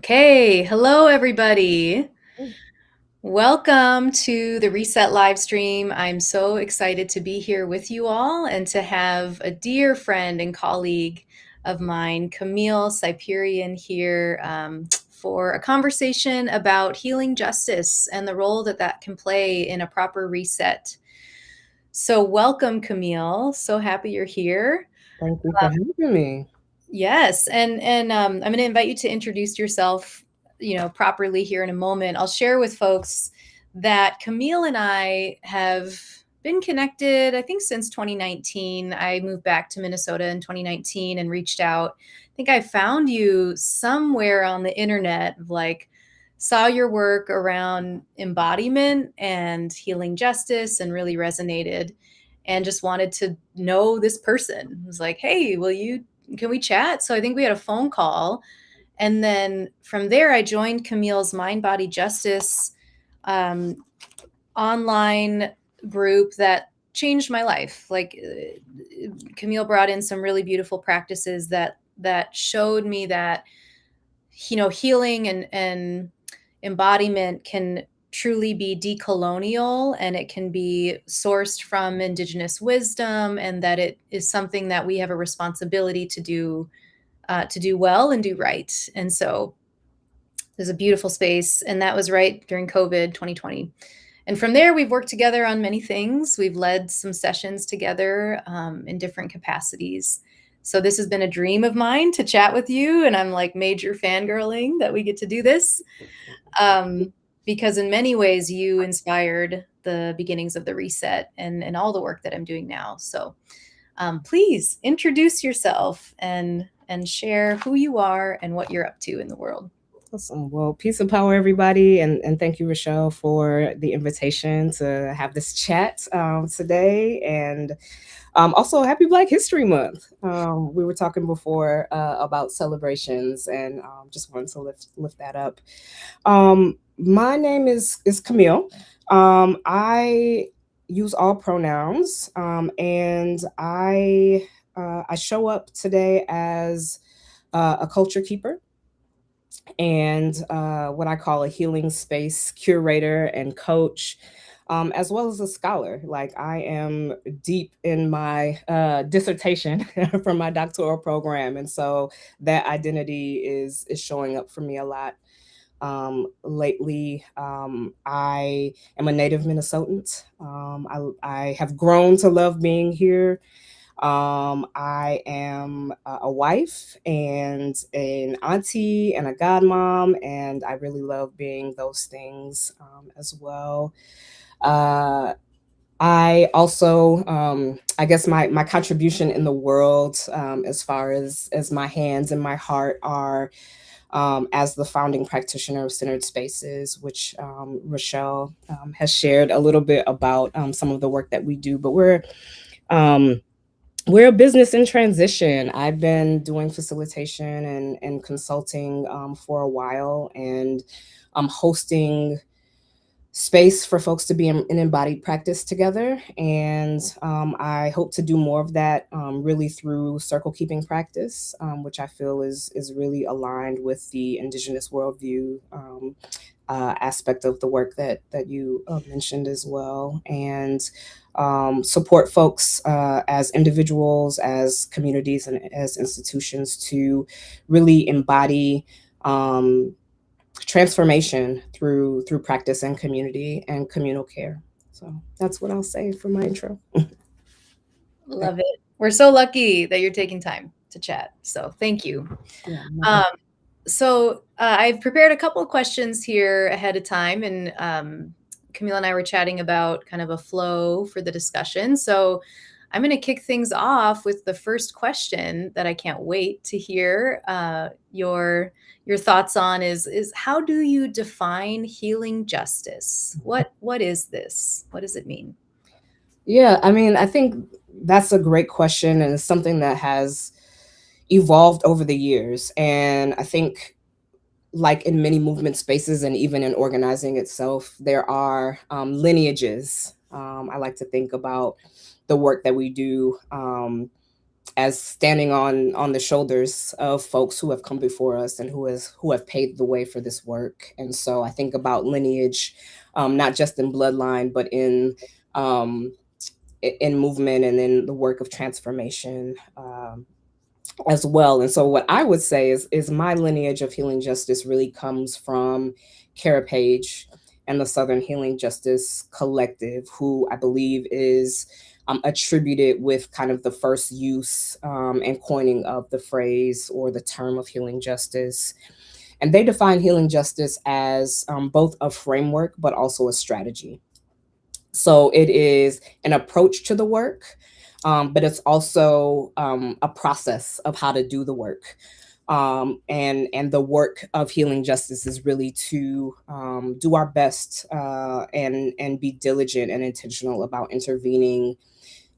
Okay, hello everybody. Welcome to the Reset live stream. I'm so excited to be here with you all and to have a dear friend and colleague of mine, Camille Cyprian, here for a conversation about healing justice and the role that that can play in a proper reset. So, welcome, Camille. So happy you're here. Thank you for having me. Yes, and I'm going to invite you to introduce yourself, properly here in a moment. I'll share with folks that Camille and I have been connected, I think, since 2019. I moved back to Minnesota in 2019 and reached out. I think I found you somewhere on the internet, saw your work around embodiment and healing justice and really resonated and just wanted to know this person. I was like, hey, can we chat? So I think we had a phone call. And then from there, I joined Camille's Mind Body Justice um, online group that changed my life. Camille brought in some really beautiful practices that showed me that healing and embodiment can truly be decolonial, and it can be sourced from indigenous wisdom, and that it is something that we have a responsibility to do well and do right. And so there's a beautiful space, and that was right during COVID 2020. And from there, we've worked together on many things. We've led some sessions together in different capacities. So this has been a dream of mine to chat with you, and I'm like major fangirling that we get to do this because in many ways you inspired the beginnings of the reset and all the work that I'm doing now. So please introduce yourself and share who you are and what you're up to in the world. Awesome. Well, peace and power, everybody. And thank you, Rochelle, for the invitation to have this chat today. And also, happy Black History Month. We were talking before about celebrations, and just wanted to lift that up. My name is Camille. I use all pronouns, and I show up today as a culture keeper and what I call a healing space curator and coach, as well as a scholar. Like, I am deep in my dissertation from my doctoral program, and so that identity is showing up for me a lot lately. I am a native Minnesotan. I have grown to love being here. I am a wife and an auntie and a godmom, and I really love being those things as well. Uh, I also, I guess my contribution in the world, as far as my hands and my heart are, as the founding practitioner of Centered Spaces, which Rochelle has shared a little bit about some of the work that we do, but um, we're a business in transition. I've been doing facilitation and consulting for a while, and I'm hosting space for folks to be in embodied practice together. And I hope to do more of that, really through circle keeping practice, which I feel is really aligned with the Indigenous worldview aspect of the work that you mentioned as well, and support folks as individuals, as communities, and as institutions to really embody transformation through practice and community and communal care. So that's what I'll say for my intro. Love it. We're so lucky that you're taking time to chat. So thank you. Yeah. Um, I've prepared a couple of questions here ahead of time, and Camille and I were chatting about kind of a flow for the discussion. So I'm going to kick things off with the first question that I can't wait to hear your thoughts on is how do you define healing justice? What is this? What does it mean? Yeah, I mean, I think that's a great question, and it's something that has evolved over the years. And I think, like in many movement spaces and even in organizing itself, there are lineages. I like to think about the work that we do. as standing on the shoulders of folks who have come before us and who have paved the way for this work. And so I think about lineage, not just in bloodline, but um, in movement and in the work of transformation. As well. And so what I would say is my lineage of healing justice really comes from Kara Page and the Southern Healing Justice Collective, who I believe is attributed with kind of the first use and coining of the phrase or the term of healing justice. And they define healing justice as both a framework but also a strategy. So it is an approach to the work, but it's also a process of how to do the work. And the work of healing justice is really to do our best and be diligent and intentional about intervening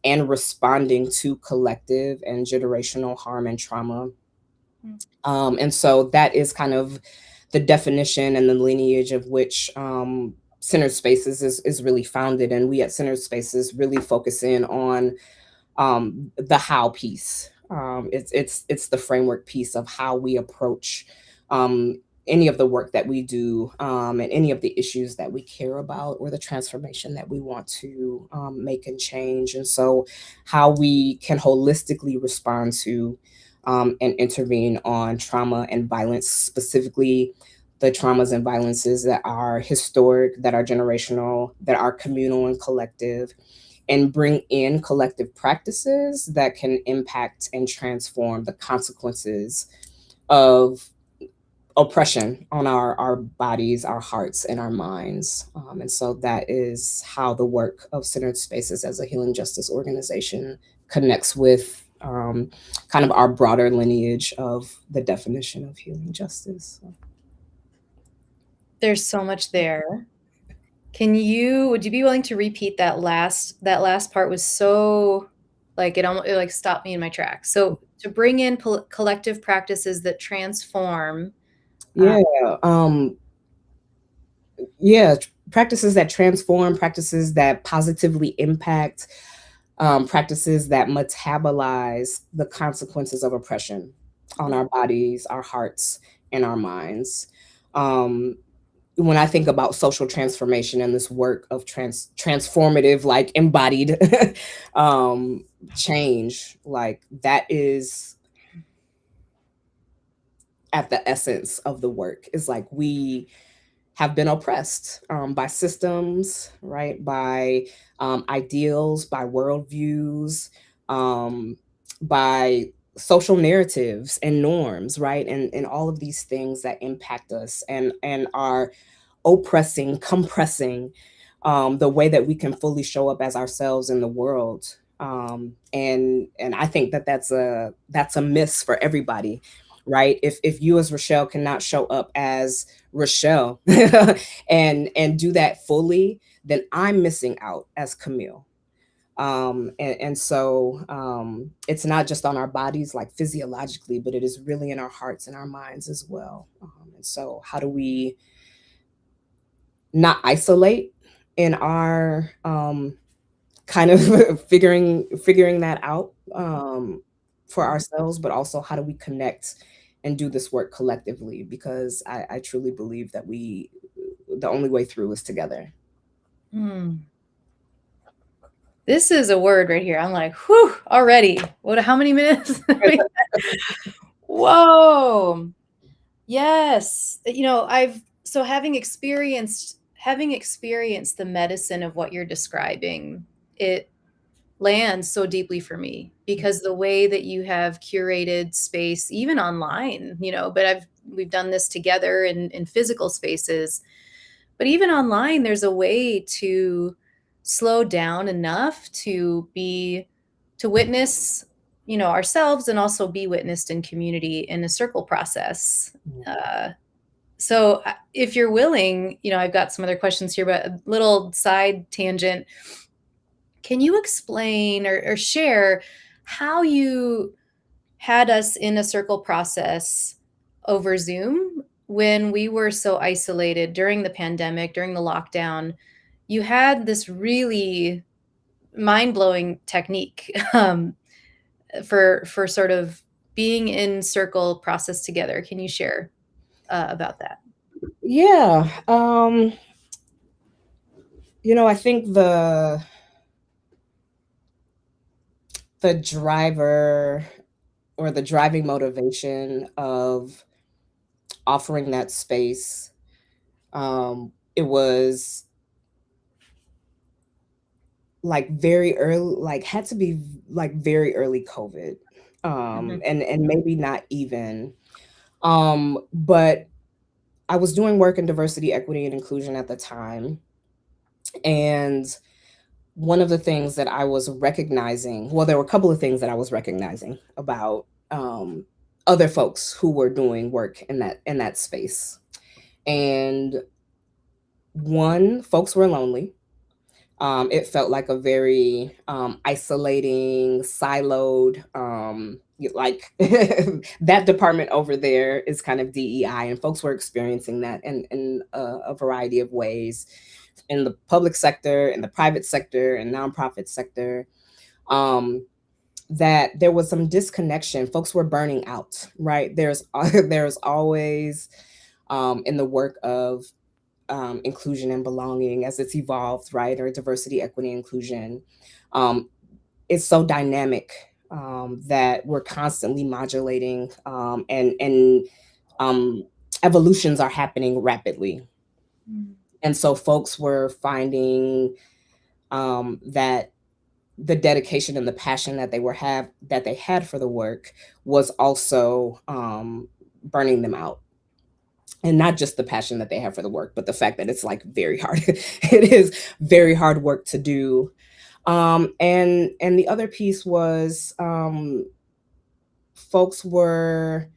and responding to collective and generational harm and trauma. And so that is kind of the definition and the lineage of which Centered Spaces is really founded. And we at Centered Spaces really focus in on the how piece. It's the framework piece of how we approach any of the work that we do and any of the issues that we care about or the transformation that we want to make and change. And so, how we can holistically respond to and intervene on trauma and violence, specifically the traumas and violences that are historic, that are generational, that are communal and collective, and bring in collective practices that can impact and transform the consequences of oppression on our bodies, our hearts, and our minds. And so that is how the work of Centered Spaces as a healing justice organization connects with kind of our broader lineage of the definition of healing justice. There's so much there. Would you be willing to repeat that last part? Was so like it like stopped me in my tracks. So to bring in collective practices that transform. Yeah. Yeah, practices that transform, practices that positively impact, practices that metabolize the consequences of oppression on our bodies, our hearts, and our minds. Um, when I think about social transformation and this work of transformative, like embodied change, like that is at the essence of the work. Is like we have been oppressed by systems, right? By ideals, by worldviews, by social narratives and norms, right? And all of these things that impact us and are oppressing, compressing the way that we can fully show up as ourselves in the world. And I think that that's a miss for everybody, right? If you as Rochelle cannot show up as Rochelle and do that fully, then I'm missing out as Camille. And so it's not just on our bodies, like physiologically, but it is really in our hearts and our minds as well. And so, how do we not isolate in our kind of figuring that out for ourselves, but also how do we connect and do this work collectively? Because I truly believe that the only way through is together. This is a word right here. I'm like, whew, already. How many minutes? Whoa. Yes. Having experienced the medicine of what you're describing, it lands so deeply for me because the way that you have curated space, even online, but we've done this together in physical spaces, but even online, there's a way to slow down enough to witness, ourselves and also be witnessed in community in a circle process. So if you're willing, I've got some other questions here, but a little side tangent. Can you explain or share how you had us in a circle process over Zoom when we were so isolated during the pandemic, during the lockdown? You had this really mind-blowing technique for sort of being in circle process together. Can you share about that? Yeah. I think the driver or the driving motivation of offering that space, it was like very early, like had to be like very early COVID. Mhm. And maybe not even. But I was doing work in diversity, equity, and inclusion at the time. And one of the things that I was recognizing, well, there were a couple of things that I was recognizing about other folks who were doing work in that space. And one, folks were lonely. It felt like a very isolating, siloed, like that department over there is kind of DEI, and folks were experiencing that in a variety of ways in the public sector, in the private sector, and nonprofit sector. Um, that there was some disconnection. Folks were burning out, right? There's always in the work of inclusion and belonging as it's evolved, right? Or diversity, equity, inclusion. Um, it's so dynamic that we're constantly modulating and um, evolutions are happening rapidly. Mm. And so folks were finding that the dedication and the passion that they had for the work was also burning them out, and not just the passion that they have for the work, but the fact that it's like very hard. It is very hard work to do. And the other piece was folks were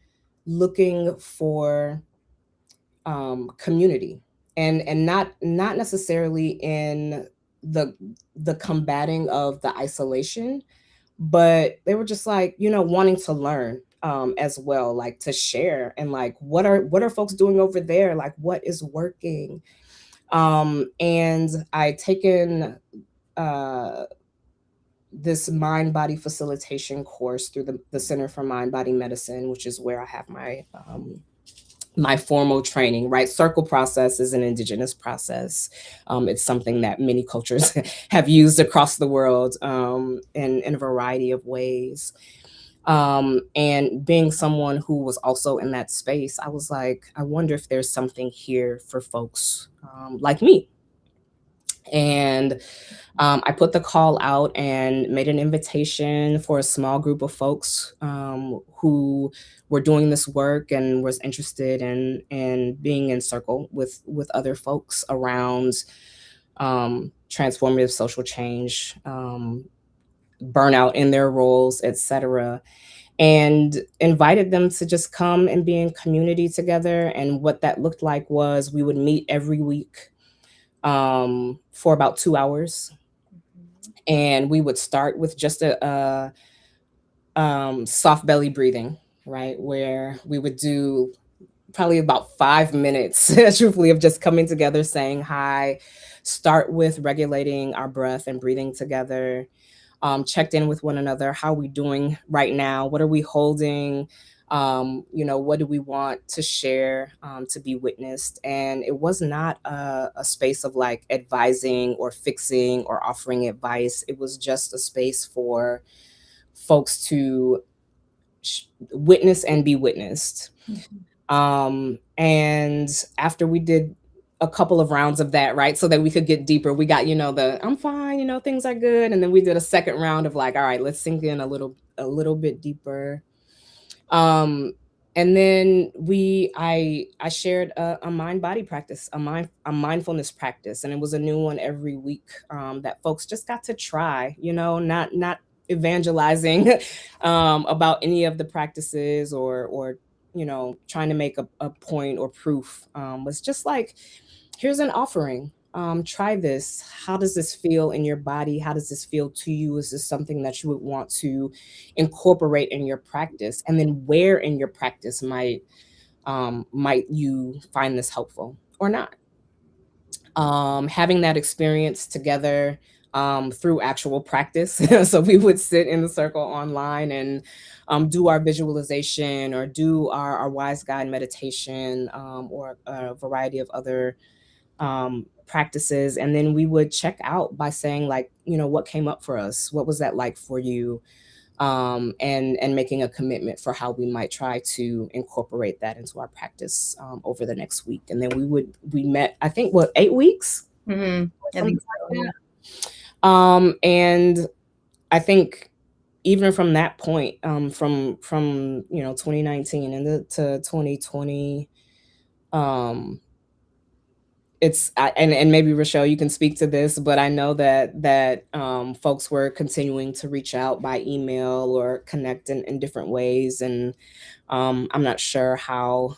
looking for community, and not necessarily in the the combating of the isolation, but they were just like, wanting to learn as well, like to share, and like what are folks doing over there, like what is working. And I taken uh this mind body facilitation course through the Center for Mind Body Medicine, which is where I have my formal training, right? Circle process is an indigenous process. It's something that many cultures have used across the world in a variety of ways. And being someone who was also in that space, I was like, I wonder if there's something here for folks like me. And I put the call out and made an invitation for a small group of folks who were doing this work and was interested in being in circle with other folks around transformative social change, burnout in their roles, etc., and invited them to just come and be in community together. And what that looked like was we would meet every week for about 2 hours, and we would start with just a soft belly breathing, right? Where we would do probably about 5 minutes, truthfully, of just coming together, saying hi, start with regulating our breath and breathing together, checked in with one another. How are we doing right now? What are we holding? What do we want to share, to be witnessed? And it was not a space of like advising or fixing or offering advice. It was just a space for folks to witness and be witnessed. Mhm. And after we did a couple of rounds of that, right, so that we could get deeper, we got, the I'm fine, things are good. And then we did a second round of like, all right, let's sink in a little bit deeper. Um, and then I shared a mind body practice, a mindfulness practice, and it was a new one every week that folks just got to try. Not evangelizing about any of the practices, or trying to make a point or proof. Was just like, here's an offering. Try this. How does this feel in your body? How does this feel to you? Is this something that you would want to incorporate in your practice? And then where in your practice might you find this helpful or not? Having that experience together through actual practice. So we would sit in the circle online and do our visualization or do our wise guide meditation, or a variety of other practices. And then we would check out by saying, like, what came up for us? What was that like for you? And making a commitment for how we might try to incorporate that into our practice over the next week. And then we met, I think, what, 8 weeks, Mm-hmm. I something think so, like yeah. that. And I think even from that point, from 2019 and to 2020, um, and maybe Rochelle, you can speak to this, but I know that folks were continuing to reach out by email or connect in different ways, and I'm not sure how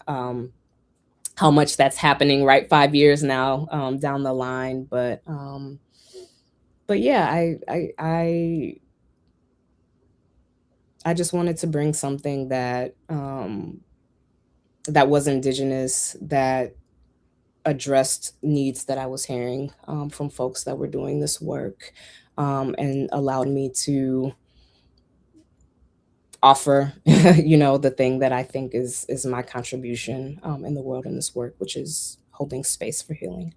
much that's happening right 5 years now down the line, but yeah, I just wanted to bring something that was indigenous, that addressed needs that I was hearing from folks that were doing this work, and allowed me to offer, the thing that I think is my contribution in the world in this work, which is holding space for healing.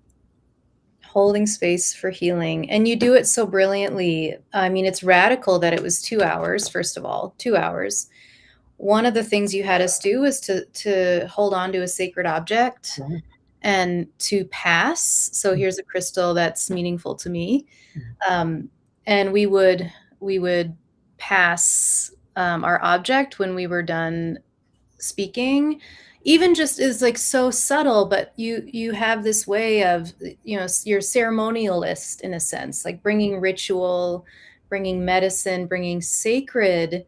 Holding space for healing. And you do it so brilliantly. I mean, it's radical that it was 2 hours, first of all, 2 hours. One of the things you had us do was to hold on to a sacred object Right. and to pass. So here's a crystal that's meaningful to me. Um, and we would pass our object when we were done speaking, even just is like so subtle, but you have this way of, you're ceremonialist in a sense, like bringing ritual, bringing medicine, bringing sacred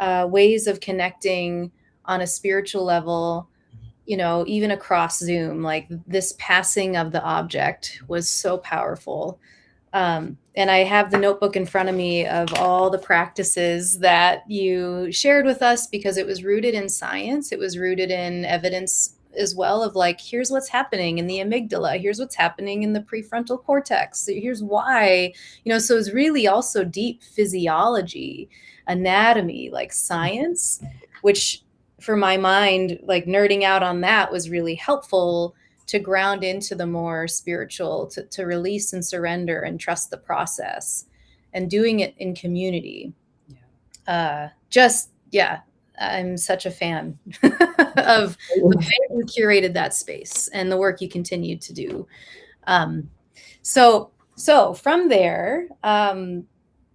ways of connecting on a spiritual level, even across Zoom. Like this passing of the object was so powerful. And I have the notebook in front of me of all the practices that you shared with us, because it was rooted in science. It was rooted in evidence as well, of like, here's what's happening in the amygdala. Here's what's happening in the prefrontal cortex. Here's why, so it's really also deep physiology, anatomy, like science, which for my mind, like nerding out on that was really helpful to ground into the more spiritual, to release and surrender and trust the process, and doing it in community. Yeah, I'm such a fan of the way you curated that space and the work you continued to do. So from there, and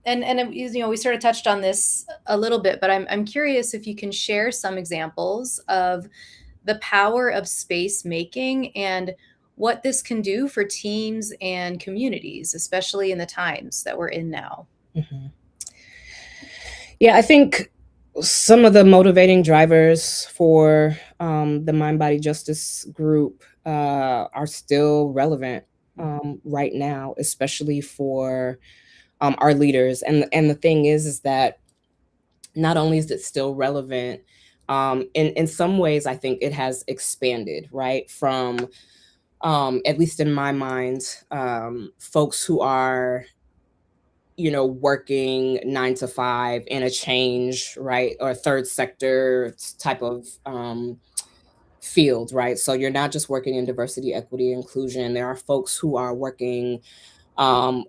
we sort of touched on this a little bit, but I'm curious if you can share some examples of the power of space making and what this can do for teams and communities, especially in the times that we're in now. Mm-hmm. Yeah, I think some of the motivating drivers for the Mind Body Justice group are still relevant right now, especially for our leaders. And the thing is that not only is it still relevant, in some ways, I think it has expanded, right? From at least in my mind, folks who are working 9 to 5 in a change, right, or a third sector type of field, right? So you're not just working in diversity, equity, inclusion. There are folks who are working um,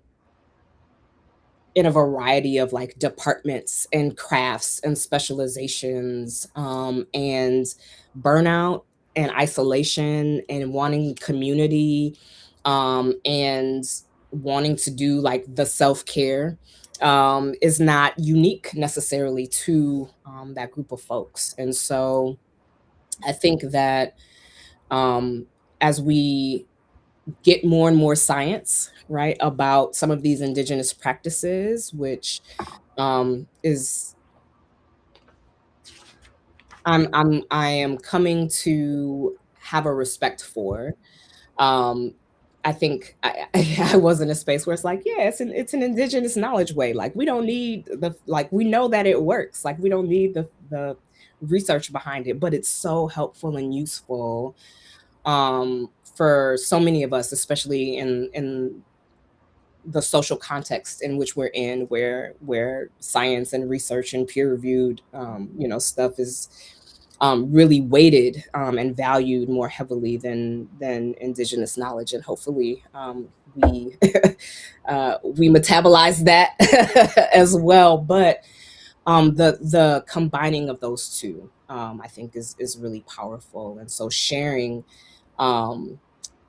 in a variety of like departments and crafts and specializations, and burnout and isolation and wanting community, and wanting to do like the self-care is not unique necessarily to that group of folks. And so I think that as we get more and more science, right, about some of these indigenous practices, which is I am coming to have a respect for. Um, I think I was in a space where it's like, yeah, it's an indigenous knowledge way. Like we don't need we know that it works. Like we don't need the research behind it, but it's so helpful and useful for so many of us, especially in the social context in which we're in, where science and research and peer reviewed, stuff is really weighted and valued more heavily than indigenous knowledge, and hopefully we we metabolize that as well. But the combining of those two, I think, is really powerful. And so sharing um,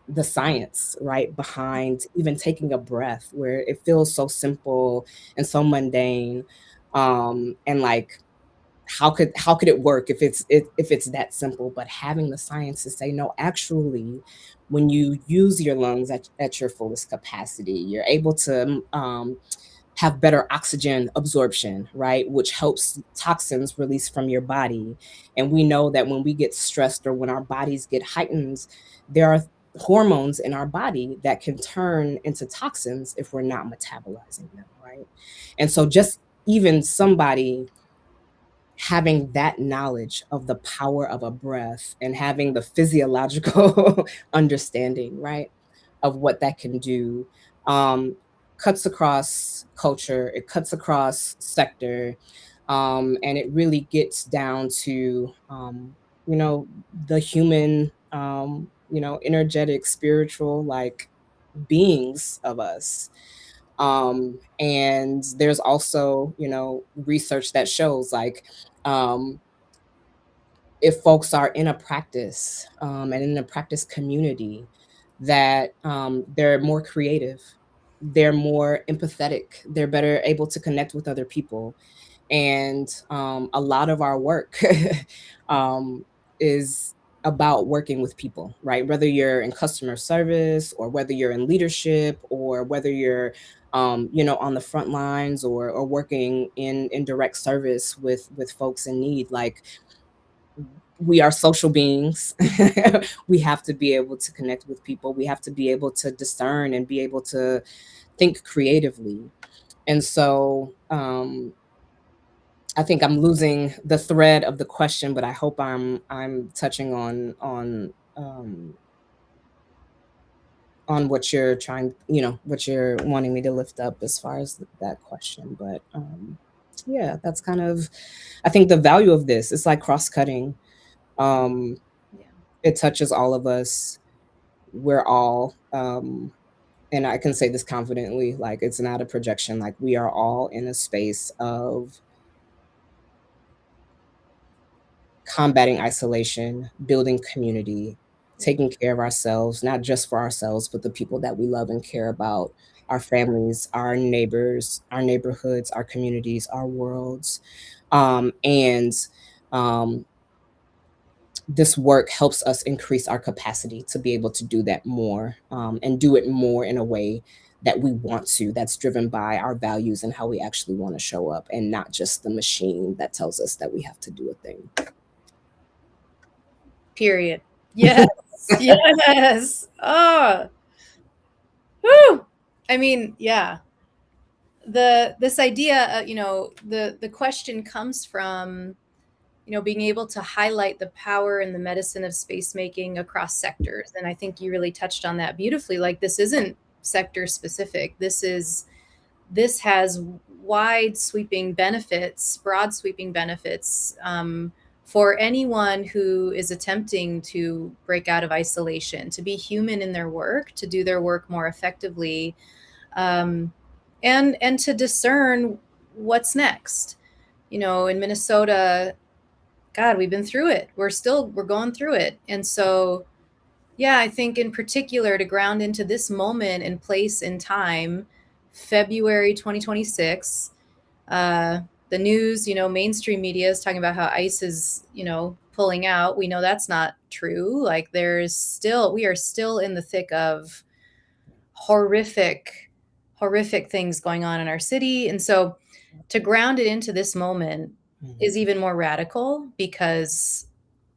the science right behind even taking a breath, where it feels so simple and so mundane, and like how could it work if it's that simple? But having the science to say no, actually, when you use your lungs at your fullest capacity, you're able to have better oxygen absorption, right? Which helps toxins release from your body. And we know that when we get stressed or when our bodies get heightened, there are hormones in our body that can turn into toxins if we're not metabolizing them, right? And so just even somebody having that knowledge of the power of a breath and having the physiological understanding, right, of what that can do, um, cuts across culture, it cuts across sector, and it really gets down to, you know, the human, energetic, spiritual, like, beings of us. And there's also, research that shows, like, um, if folks are in a practice, and in a practice community, that they're more creative, they're more empathetic, they're better able to connect with other people. And a lot of our work um, is about working with people, right? Whether you're in customer service, or whether you're in leadership, or whether you're on the front lines, or working in direct service with folks in need. Like, we are social beings. We have to be able to connect with people. We have to be able to discern and be able to think creatively. And so I think I'm losing the thread of the question, but I hope I'm touching on what you're trying, what you're wanting me to lift up as far as that question. But yeah, that's kind of, I think, the value of this. It's like cross cutting. Um, Yeah. it touches all of us. We're all, and I can say this confidently, like, it's not a projection. Like, we are all in a space of combating isolation, building community, taking care of ourselves, not just for ourselves, but the people that we love and care about, our families, our neighbors, our neighborhoods, our communities, our worlds. And um, this work helps us increase our capacity to be able to do that more, and do it more in a way that we want to, that's driven by our values and how we actually want to show up, and not just the machine that tells us that we have to do a thing. Period. Yes. Yes. Oh, whew. I mean, yeah. This idea, the question comes from, being able to highlight the power and the medicine of space making across sectors. And I think you really touched on that beautifully. Like, this isn't sector specific. This has wide sweeping benefits, broad sweeping benefits, for anyone who is attempting to break out of isolation, to be human in their work, to do their work more effectively, um, and to discern what's next. In Minnesota, God, we've been through it. We're going through it. And so, yeah, I think in particular, to ground into this moment and place in time, February 2026, uh, the news, mainstream media is talking about how ICE is, pulling out. We know that's not true. Like, we are still in the thick of horrific, horrific things going on in our city. And so to ground it into this moment is even more radical, because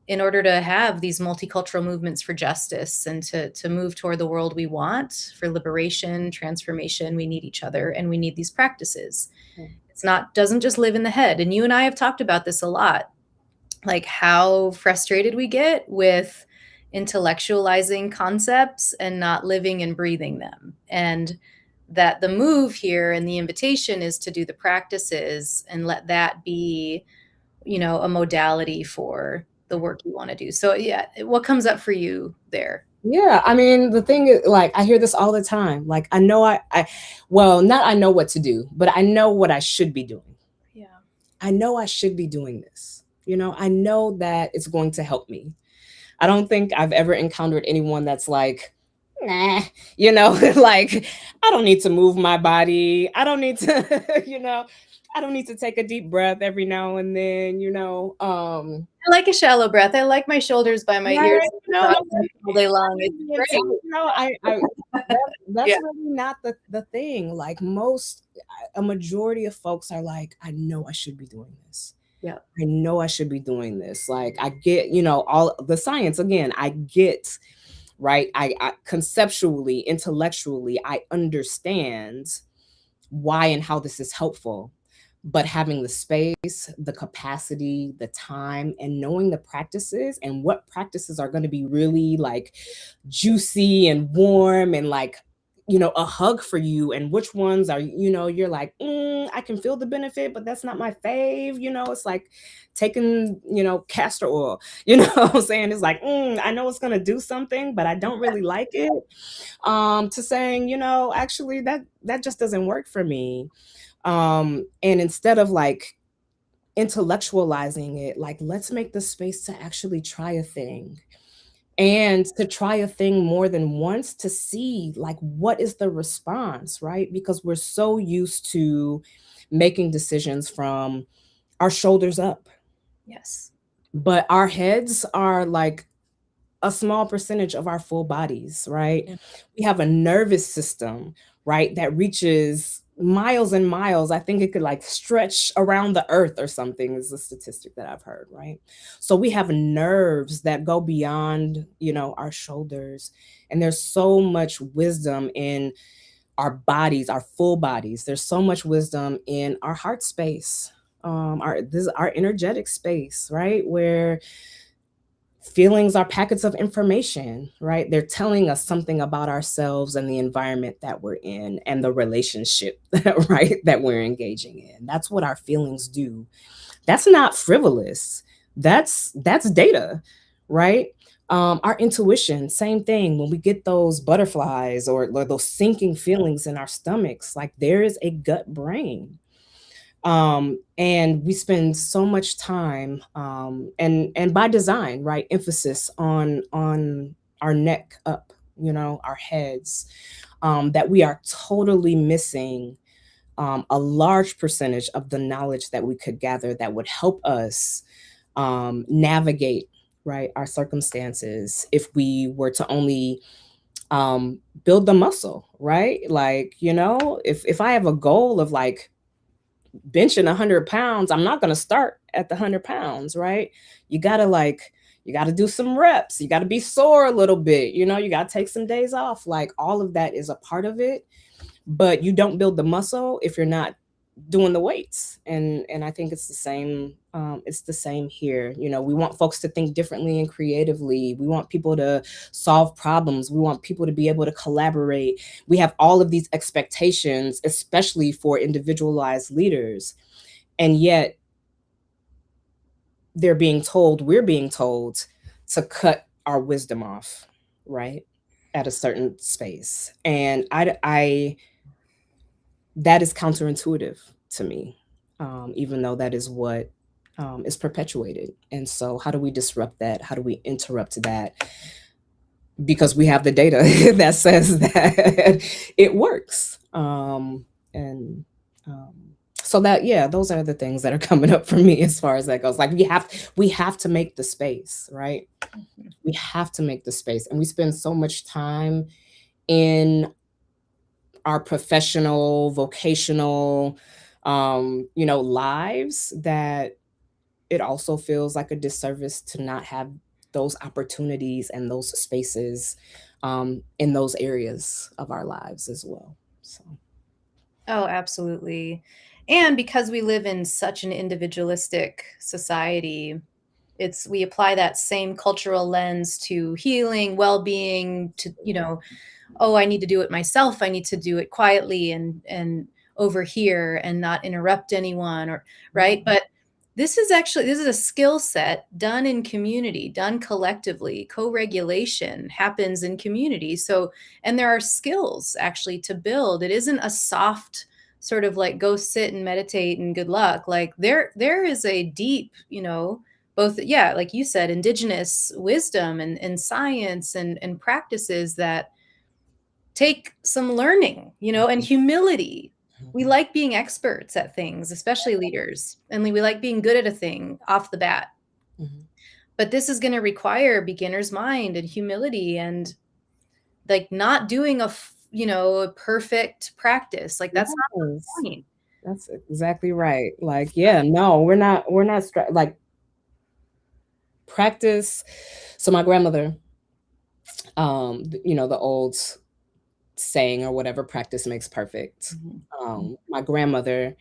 in order to have these multicultural movements for justice and to move toward the world we want, for liberation, transformation, we need each other, and we need these practices. It's not, doesn't just live in the head. And you and I have talked about this a lot, like how frustrated we get with intellectualizing concepts and not living and breathing them. And that the move here and the invitation is to do the practices and let that be, a modality for the work you want to do. So yeah, what comes up for you there? Yeah, I mean, the thing is, like, I hear this all the time. Like, I know well, not I know what to do, but I know what I should be doing. Yeah. I know I should be doing this. I know that it's going to help me. I don't think I've ever encountered anyone that's like, nah, like, I don't need to move my body. I don't need to, I don't need to take a deep breath every now and then. I like a shallow breath. I like my shoulders by my Right, ears no, all day long. really It's being great. tight, that's Yeah. really not the thing. Like, a majority of folks are like, I know I should be doing this. Yeah. I know I should be doing this. Like, I get, all the science again, I get, right? I conceptually, intellectually, I understand why and how this is helpful. But having the space, the capacity, the time, and knowing the practices and what practices are going to be really like juicy and warm and like, a hug for you, and which ones are, you're like, I can feel the benefit, but that's not my fave. It's like taking, castor oil, what I'm saying? It's like, I know it's going to do something, but I don't really like it. To saying, actually that just doesn't work for me. And instead of like intellectualizing it, like, let's make the space to actually try a thing, and to try a thing more than once to see like what is the response, right? Because we're so used to making decisions from our shoulders up, Yes. but our heads are like a small percentage of our full bodies, right? Yeah. We have a nervous system, right, that reaches miles and miles. I think it could like stretch around the earth or something, is a statistic that I've heard, right? So we have nerves that go beyond, our shoulders. And there's so much wisdom in our bodies, our full bodies. There's so much wisdom in our heart space, our energetic space, right? Where feelings are packets of information, right? They're telling us something about ourselves and the environment that we're in and the relationship, right, that we're engaging in. That's what our feelings do. That's not frivolous. That's data, right? Our intuition, same thing. When we get those butterflies or those sinking feelings in our stomachs, like, there is a gut brain. And we spend so much time, and by design, right, emphasis on our neck up, our heads, that we are totally missing a large percentage of the knowledge that we could gather that would help us navigate, right, our circumstances, if we were to only build the muscle, right? Like, if I have a goal of like benching 100 pounds, I'm not going to start at the 100 pounds, right? You got to do some reps. You got to be sore a little bit. You got to take some days off. Like, all of that is a part of it. But you don't build the muscle if you're not doing the weights. And I think it's the same. It's the same here. We want folks to think differently and creatively. We want people to solve problems. We want people to be able to collaborate. We have all of these expectations, especially for individualized leaders. And yet we're being told to cut our wisdom off, right? At a certain space. And I that is counterintuitive to me, even though that is what is perpetuated. And so, how do we disrupt that? How do we interrupt that? Because we have the data that says that it works. And so that, yeah, those are the things that are coming up for me as far as that goes. Like, we have to make the space, right? We have to make the space, and we spend so much time in our professional, vocational, lives, that it also feels like a disservice to not have those opportunities and those spaces in those areas of our lives as well. So, Oh, absolutely. And because we live in such an individualistic society, It's we apply that same cultural lens to healing, well-being, to, oh, I need to do it myself. I need to do it quietly and over here and not interrupt anyone, or right. But this is a skill set done in community, done collectively. Co-regulation happens in community. So, and there are skills actually to build. It isn't a soft sort of like go sit and meditate and good luck. Like there is a deep, both, yeah, like you said, indigenous wisdom and science and practices that take some learning, and humility. We like being experts at things, especially leaders, and we like being good at a thing off the bat. Mhm. But this is going to require beginner's mind and humility, and like not doing a perfect practice. Like that's not Yes, the point. that's exactly right. Like, yeah, no, we're not like practice. So my grandmother, the old saying or whatever, practice makes perfect. Mhm. My grandmother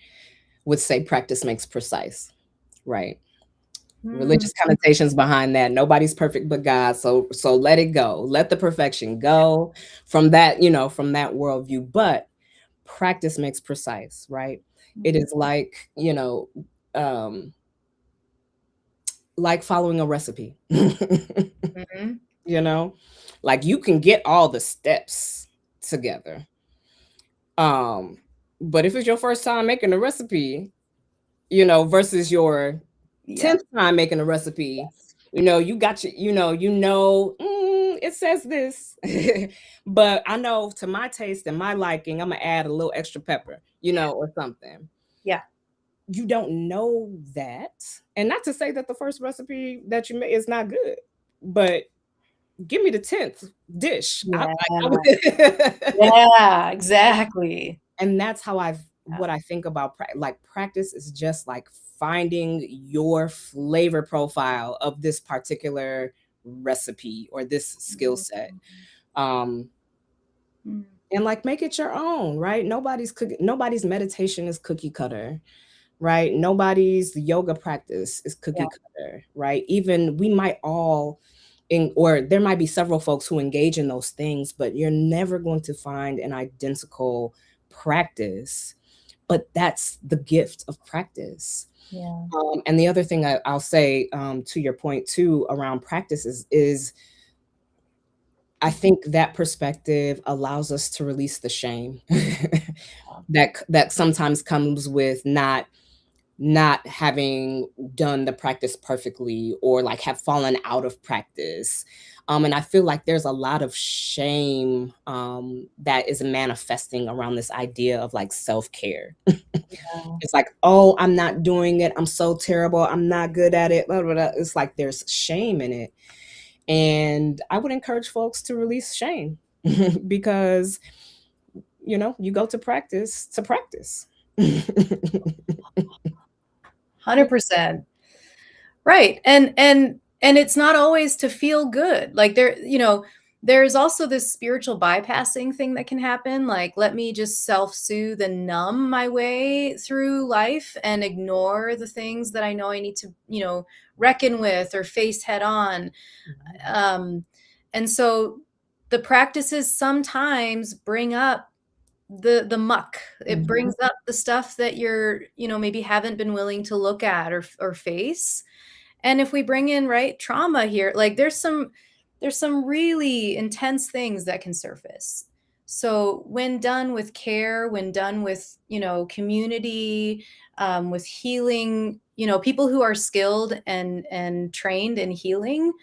would say practice makes precise, right? Mm, Religious connotations behind that. Nobody's perfect but God. So let it go. Let the perfection go from that, from that worldview. But practice makes precise, right? It is like, um, like following a recipe. mhm. you know, like you can get all the steps together. Um, but if it's your first time making a recipe, versus your Yeah. 10th time making a recipe, Yes. you got your, it says this, but I know to my taste and my liking, I'm gonna add a little extra pepper, or something. Yeah. You don't know that. And not to say that the first recipe that you made is not good, but give me the 10th dish. Yeah. I Yeah. Exactly. and that's how Yeah. what I think about like practice is just like finding your flavor profile of this particular recipe or this skill set. Um Mm. and like make it your own, right? Nobody's meditation is cookie cutter, right? Nobody's yoga practice is Yeah. cookie cutter, right? Even we might all or there might be several folks who engage in those things, but you're never going to find an identical practice. But that's the gift of practice. Yeah. And the other thing I'll say, to your point too around practices is I think that perspective allows us to release the shame that sometimes comes with not having done the practice perfectly or like have fallen out of practice. And I feel like there's a lot of shame that is manifesting around this idea of like self-care. Yeah. It's like, oh, I'm not doing it. I'm so terrible. I'm not good at it. Blah, blah, blah. It's like there's shame in it. And I would encourage folks to release shame because, you go to practice to practice. 100%. Right. And it's not always to feel good. Like there's also this spiritual bypassing thing that can happen. Like, let me just self-soothe and numb my way through life and ignore the things that I know I need to, reckon with or face head on. Um, and so the practices sometimes bring up the muck. It Mhm. brings up the stuff that you're, maybe haven't been willing to look at or face. And if we bring in, right, trauma here, like there's some really intense things that can surface. So when done with care, when done with, community, with healing, people who are skilled and trained in healing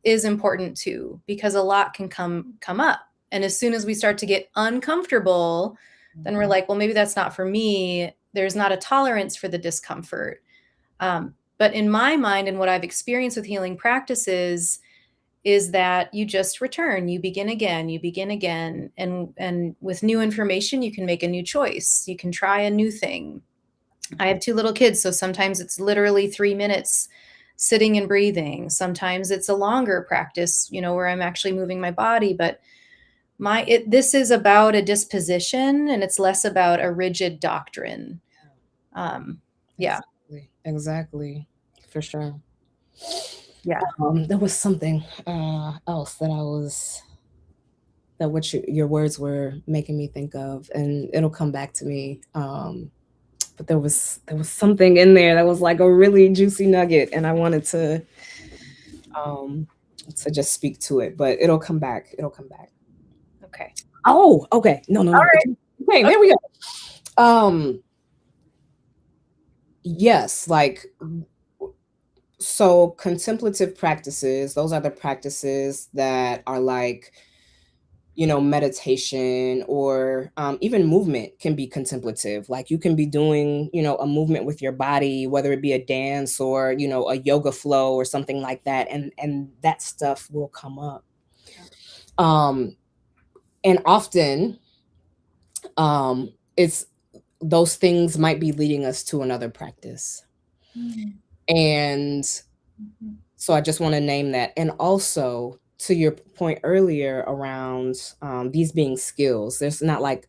is important too, because a lot can come up. And as soon as we start to get uncomfortable, then we're like, well, maybe that's not for me. There's not a tolerance for the discomfort. But in my mind, and what I've experienced with healing practices, is that you just return, you begin again, and with new information, you can make a new choice. You can try a new thing. I have two little kids, so sometimes it's literally 3 minutes sitting and breathing. Sometimes it's a longer practice, where I'm actually moving my body. But this is about a disposition, and it's less about a rigid doctrine. Um, yeah. Exactly. Exactly. For sure. Yeah. There was something else that what your words were making me think of, and it'll come back to me. But there was something in there that was like a really juicy nugget, and I wanted um, to just speak to it, but it'll come back. It'll come back. Okay. Oh, okay. No, no, All no. right. Okay, there we go. Yes, like, so contemplative practices, those are the practices that are like, meditation, or even movement can be contemplative. Like, you can be doing, a movement with your body, whether it be a dance or, a yoga flow or something like that. And that stuff will come up. Um, and often, it's those things might be leading us to another practice. Mm-hmm. And so I just want to name that. And also, to your point earlier around these being skills, there's not like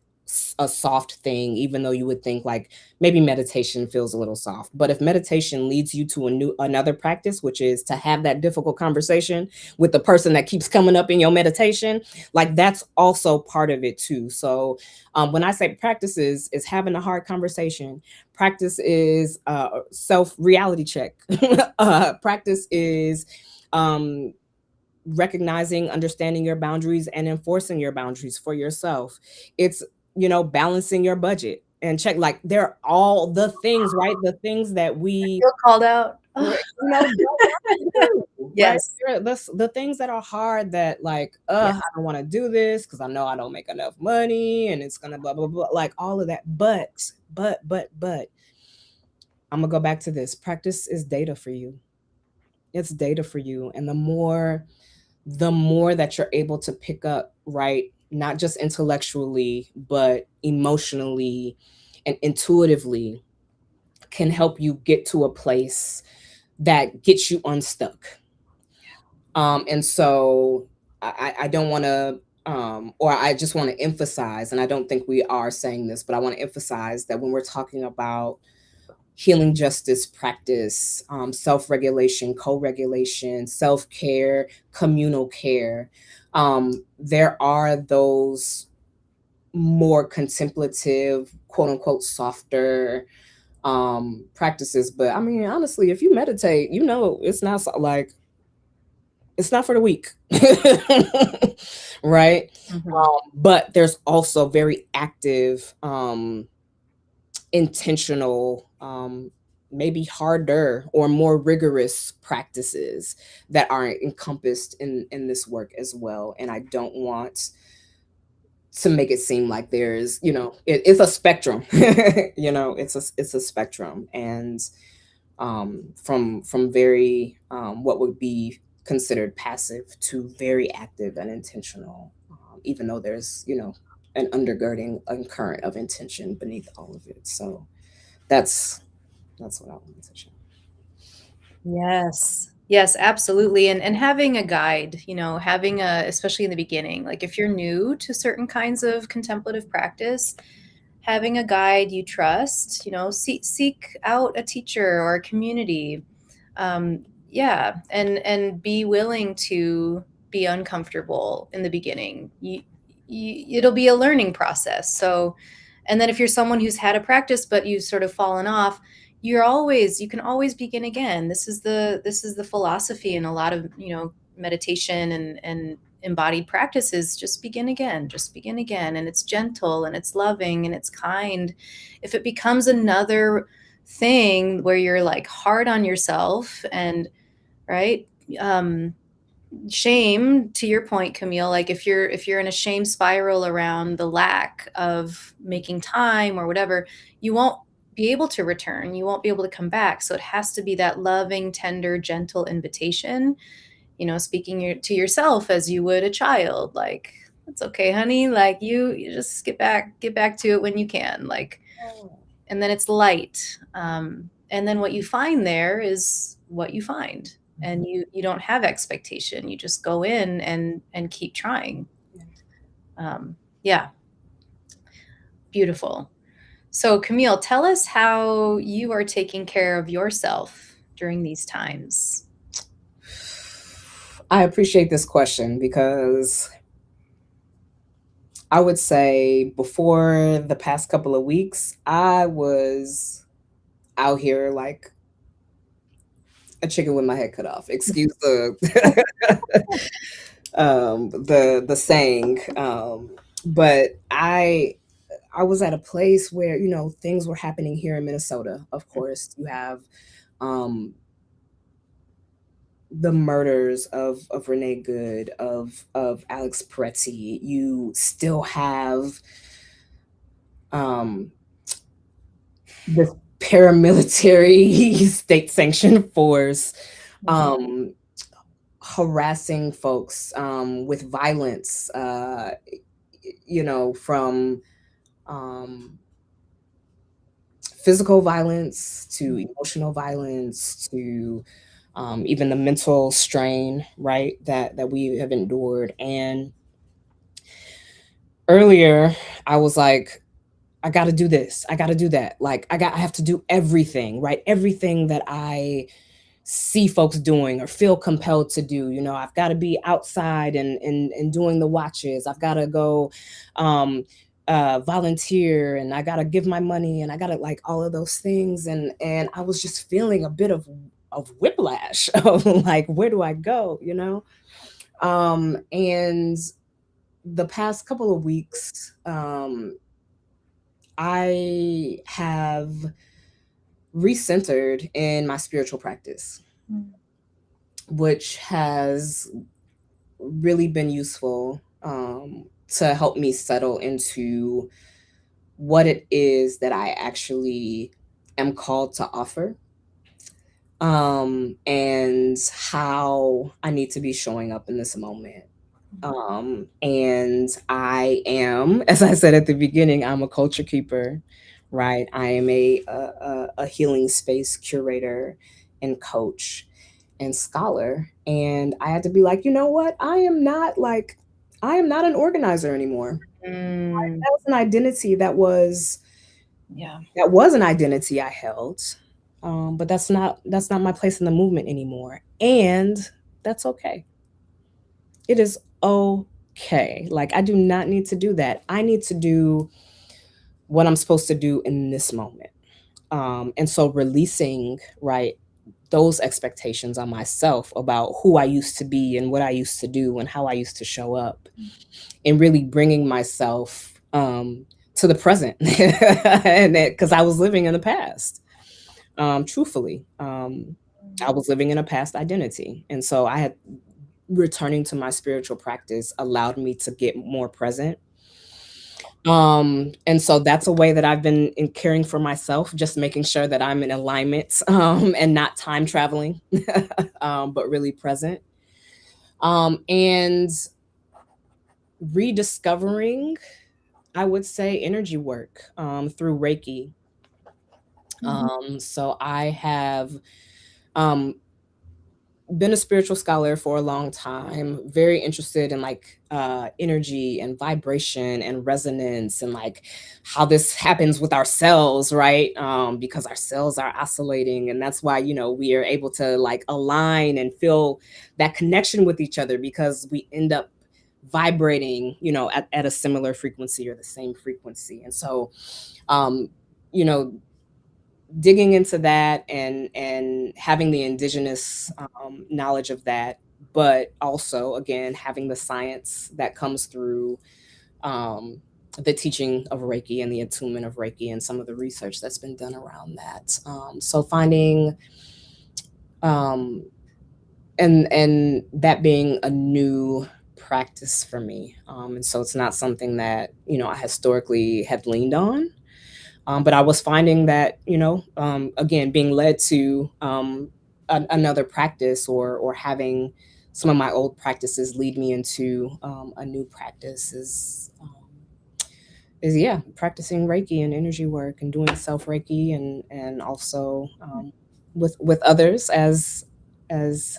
a soft thing, even though you would think like maybe meditation feels a little soft. But if meditation leads you to another practice, which is to have that difficult conversation with the person that keeps coming up in your meditation, like that's also part of it too. So when I say practices is having a hard conversation, practice is self reality check. Practice is um, recognizing, understanding your boundaries and enforcing your boundaries for yourself. It's, balancing your budget and check, like, they're all the things, right? The things that we, Feel called out. you Oh, don't do, right? yes. The things that are hard, that like, I Yes. don't want to do this because I know I don't make enough money and it's gonna blah blah blah, like all of that. But I'm gonna go back to this. Practice is data for you. It's data for you. And the more that you're able to pick up, right? Not just intellectually, but emotionally and intuitively, can help you get to a place that gets you unstuck. And so I don't want to, or I just want to emphasize, and I don't think we are saying this, but I want to emphasize that when we're talking about healing justice practice, self regulation, co regulation, self care, communal care, there are those more contemplative, quote unquote, softer practices. But I mean, honestly, if you meditate, it's not like, it's not for the weak. Right. Mhm. But there's also very active, intentional, maybe harder or more rigorous practices that are encompassed in this work as well. And I don't want to make it seem like there's, it's a spectrum. It's a spectrum. And from very, what would be considered passive to very active and intentional, even though there's, an undergirding current of intention beneath all of it. So that's what I wanted to share. Yes. Yes, absolutely. And having a guide, having a, especially in the beginning, like if you're new to certain kinds of contemplative practice, having a guide you trust, seek out a teacher or a community. Yeah, and be willing to be uncomfortable in the beginning. It'll be a learning process. So, and then if you're someone who's had a practice but you've sort of fallen off, you can always begin again. This is the philosophy in a lot of meditation and embodied practices. Just begin again, and it's gentle and it's loving and it's kind. If it becomes another thing where you're like hard on yourself and right, shame, to your point, Camille, like if you're in a shame spiral around the lack of making time or whatever, you won't be able to return, you won't be able to come back. So it has to be that loving, tender, gentle invitation, speaking to yourself as you would a child, like, it's okay, honey, like you just get back to it when you can, like, and then it's light. And then what you find there is what you find, and you don't have expectation, you just go in and keep trying. Yeah, beautiful. So Camille, tell us how you are taking care of yourself during these times. I appreciate this question because I would say before the past couple of weeks, I was out here like a chicken with my head cut off. Excuse the saying. But I was at a place where, things were happening here in Minnesota. Of course, you have um the murders of Renee Good, of Alex Peretti. You still have um this paramilitary state sanctioned force um harassing folks with violence, from um physical violence to emotional violence to even the mental strain, right, that we have endured. And earlier, I was like, I got to do this. I got to do that. Like, I have to do everything, right? Everything that I see folks doing or feel compelled to do. I've got to be outside and doing the watches. I've got to go um, volunteer, and I got to give my money, and I got to like all of those things. And I was just feeling a bit of whiplash of like, where do I go? And the past couple of weeks, I have recentered in my spiritual practice, which has really been useful to help me settle into what it is that I actually am called to offer, and how I need to be showing up in this moment. And I am, as I said at the beginning, I'm a culture keeper, right? I am a healing space curator and coach and scholar. And I had to be like, you know what? I am not an organizer anymore. Mm, That was an identity yeah. that was an identity I held. But that's not my place in the movement anymore. And that's okay. It is okay. Like, I do not need to do that. I need to do what I'm supposed to do in this moment. And so releasing, right, those expectations on myself about who I used to be and what I used to do and how I used to show up, and really bringing myself to the present, and because I was living in the past. Truthfully, I was living in a past identity, and so I had returning to my spiritual practice allowed me to get more present. And so that's a way that I've been in caring for myself, just making sure that I'm in alignment, and not time traveling, but really present. And rediscovering, I would say, energy work through Reiki. So I have um, been a spiritual scholar for a long time, very interested in like energy and vibration and resonance, and like how this happens with our cells, right? Because our cells are oscillating, and that's why we are able to like align and feel that connection with each other, because we end up vibrating at a similar frequency or the same frequency. And so um you know digging into that and having the indigenous knowledge of that, but also again having the science that comes through um, the teaching of Reiki and the attunement of Reiki and some of the research that's been done around that. So finding um, and that being a new practice for me, and so it's not something that I historically had leaned on. But I was finding that, again, being led to another practice, or having some of my old practices lead me into a new practice is yeah, practicing Reiki and energy work and doing self Reiki, and also with others as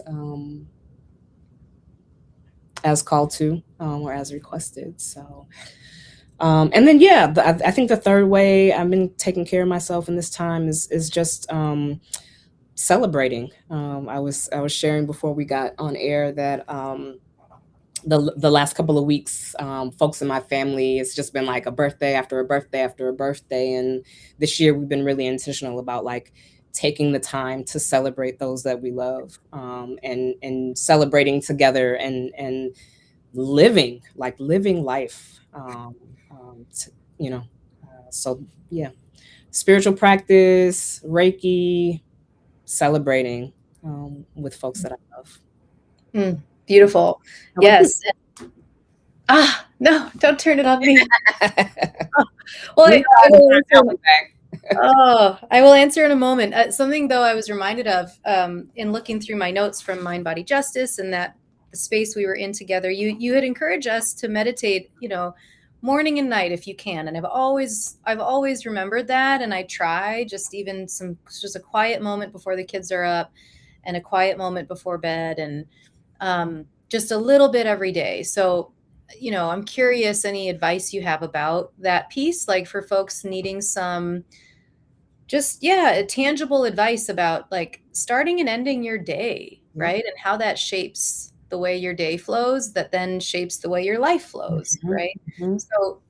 um, as called to, or as requested. So and then, yeah, I think the third way I've been taking care of myself in this time is just celebrating. I was sharing before we got on air that the last couple of weeks, folks in my family, it's just been like a birthday after a birthday after a birthday, and this year we've been really intentional about like taking the time to celebrate those that we love, and celebrating together, and living life, to, you know, so yeah, spiritual practice, Reiki, celebrating, with folks that I love. Mm, beautiful. How about you? Yes. Ah, no, don't turn it on me. Well, You know I how to will turn that answer. one back. Oh, I will answer in a moment. Something though I was reminded of in looking through my notes from Mind Body Justice and that the space we were in together. You had encouraged us to meditate, morning and night if you can, and I've always remembered that, and I try just a quiet moment before the kids are up, and a quiet moment before bed, and just a little bit every day. So I'm curious any advice you have about that piece, like for folks needing some just tangible advice about like starting and ending your day, Yeah. right? And how that shapes the way your day flows, that then shapes the way your life flows, Mhm, right? mhm. So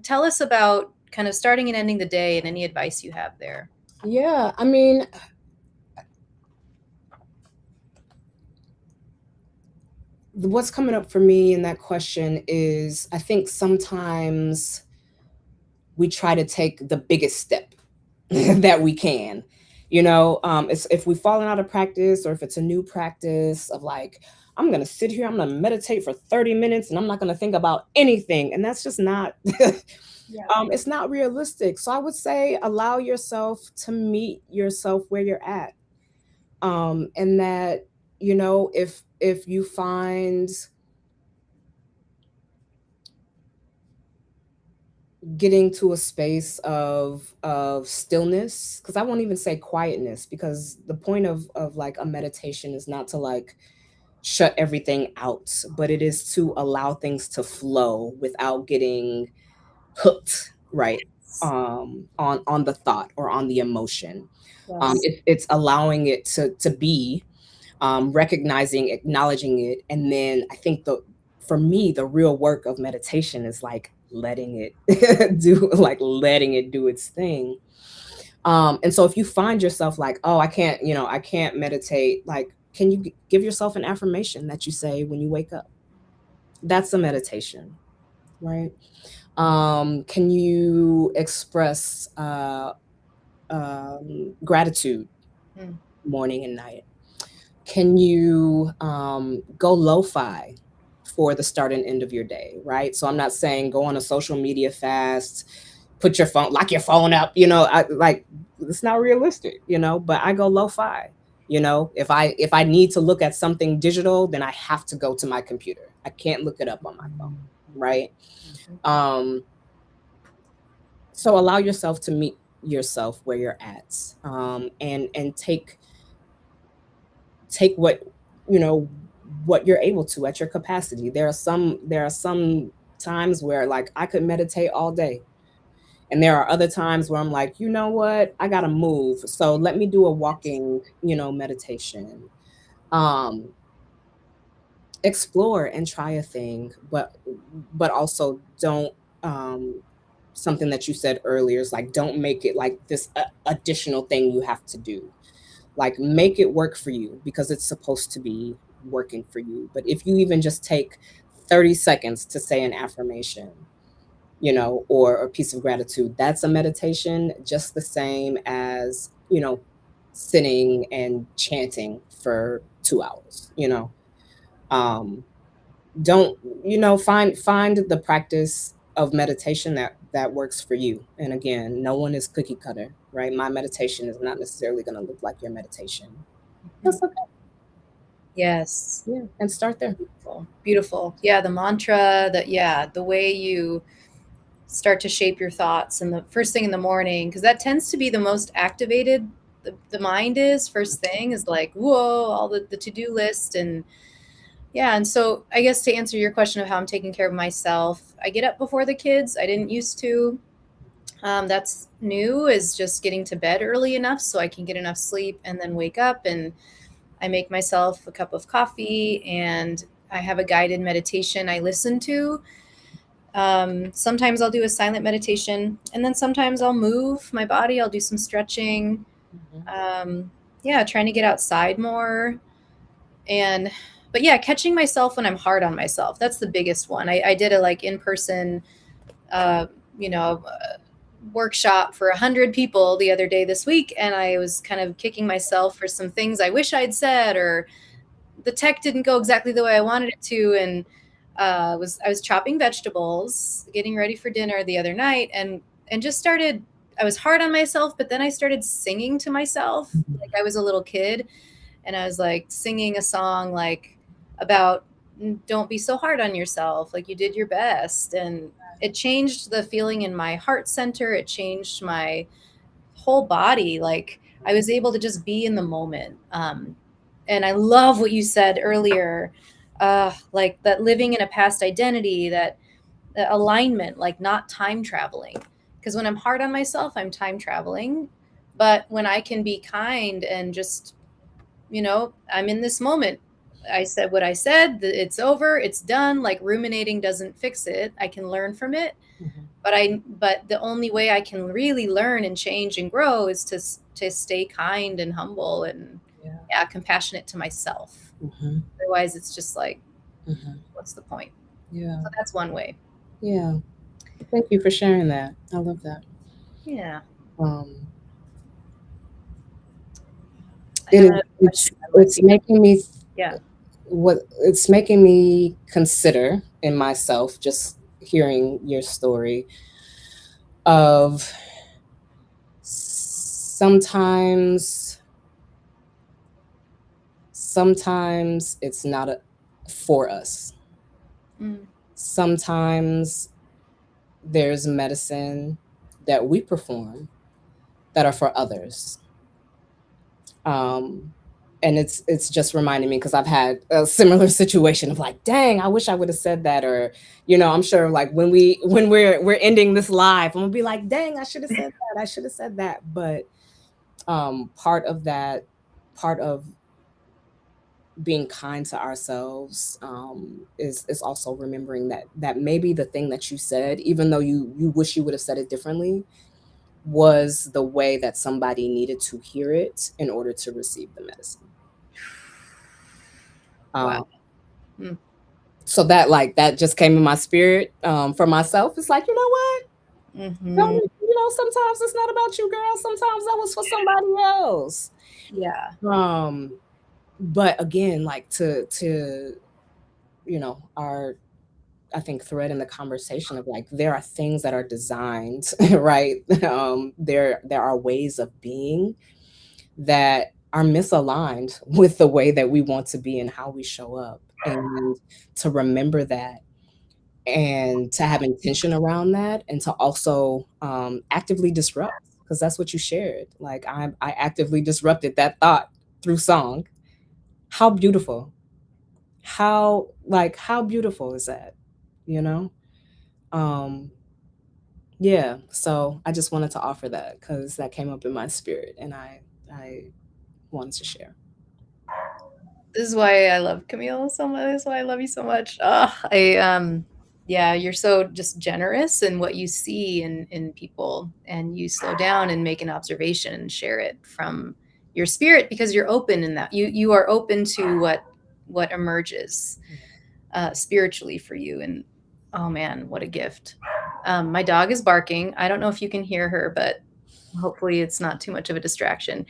tell us about kind of starting and ending the day and any advice you have there. Yeah, I mean, what's coming up for me in that question is I think sometimes we try to take the biggest step that we can. It's, if we've fallen out of practice, or if it's a new practice of like, I'm going to sit here, I'm going to meditate for 30 minutes and I'm not going to think about anything. And that's just not, Yeah. it's not realistic. So I would say allow yourself to meet yourself where you're at. And that, if you find getting to a space of stillness, because I won't even say quietness, because the point of like a meditation is not to like shut everything out, but it is to allow things to flow without getting hooked, right? On the thought or on the emotion. Yes. It's allowing it to be, recognizing, acknowledging it, and then I think the for me the real work of meditation is like letting it letting it do its thing. And so if you find yourself like, oh, I can't meditate, like, can you give yourself an affirmation that you say when you wake up? That's a meditation, right? Can you express gratitude Mm. morning and night? Can you go lo-fi for the start and end of your day, right? So I'm not saying go on a social media fast, put your phone, lock your phone up, it's not realistic, but I go lo-fi. If I need to look at something digital, then I have to go to my computer. I can't look it up on my phone, right? Mhm. Um, so allow yourself to meet yourself where you're at, and take you know what you're able to at your capacity. There are some times where like I could meditate all day, and there are other times where I'm like, you know what, I gotta move, so let me do a walking, meditation. um Explore and try a thing, but also don't, something that you said earlier is like, don't make it like this additional thing you have to do. Like, make it work for you because it's supposed to be working for you. But if you even just take 30 seconds to say an affirmation, or a piece of gratitude, that's a meditation, just the same as, sitting and chanting for 2 hours. Um, don't, find the practice of meditation that works for you. And again, no one is cookie cutter, right? My meditation is not necessarily going to look like your meditation. Mhm. That's okay. Yes. Yeah, and start there. Beautiful. Beautiful. Yeah, the mantra, the way you start to shape your thoughts and the first thing in the morning, because that tends to be the most activated the mind is first thing, is like, whoa, all the to-do list. And yeah, and so I guess to answer your question of how I'm taking care of myself, I get up before the kids. I didn't used to. That's new, is just getting to bed early enough so I can get enough sleep and then wake up, and I make myself a cup of coffee and I have a guided meditation I listen to. Sometimes I'll do a silent meditation, and then sometimes I'll move my body. I'll do some stretching. Mhm. Um, yeah, trying to get outside more. And, but yeah, catching myself when I'm hard on myself. That's the biggest one. I did a like in person, uh, you know, workshop for 100 people the other day this week, and I was kind of kicking myself for some things I wish I'd said, or the tech didn't go exactly the way I wanted it to. And I was chopping vegetables, getting ready for dinner the other night, and just started. I was hard on myself, but then I started singing to myself Mhm. like I was a little kid, and I was like singing a song like about don't be so hard on yourself, like you did your best. And it changed the feeling in my heart center. It changed my whole body. Like I was able to just be in the moment. And I love what you said earlier, like that living in a past identity, that alignment, like not time traveling. Because when I'm hard on myself, I'm time traveling. But when I can be kind and just, I'm in this moment. I said what I said, it's over, it's done. Like ruminating doesn't fix it. I can learn from it, Mhm. but the only way I can really learn and change and grow is to stay kind and humble and, Yeah. yeah, compassionate to myself. Mhm. Otherwise it's just like, Mhm. what's the point? Yeah. So that's one way. Yeah. Thank you for sharing that. I love that. Yeah. Um, I it have is, another question I would like it's to. making me Yeah. what it's making me consider in myself just hearing your story of sometimes it's not for us. Mm. Sometimes there's medicine that we perform that are for others. Um, and it's just reminding me because I've had a similar situation of like, dang, I wish I would have said that, or I'm sure like when we're ending this live, I'm gonna be like, dang, I should have said that, I should have said that. But part of that, part of being kind to ourselves is also remembering that maybe the thing that you said, even though you wish you would have said it differently, was the way that somebody needed to hear it in order to receive the medicine. Wow. Um, Mm. so that just came in my spirit for myself. It's like, you know what? Mm-hmm. Don't sometimes it's not about you, girl. Sometimes that was for somebody else. Yeah. Um, but again, like to our I think thread in the conversation of like there are things that are designed right. There are ways of being that are misaligned with the way that we want to be and how we show up, and to remember that and to have intention around that, and to also actively disrupt, because that's what you shared. Like I actively disrupted that thought through song. How beautiful. How beautiful is that, you know? Um, yeah, so I just wanted to offer that because that came up in my spirit, and I wanted to share. This is why I love Camille so much. This is why I love you so much. Yeah, you're so just generous in what you see in people, and you slow down and make an observation and share it from your spirit because you're open in that. You are open to what emerges spiritually for you. And oh man, what a gift. My dog is barking. I don't know if you can hear her, but hopefully it's not too much of a distraction.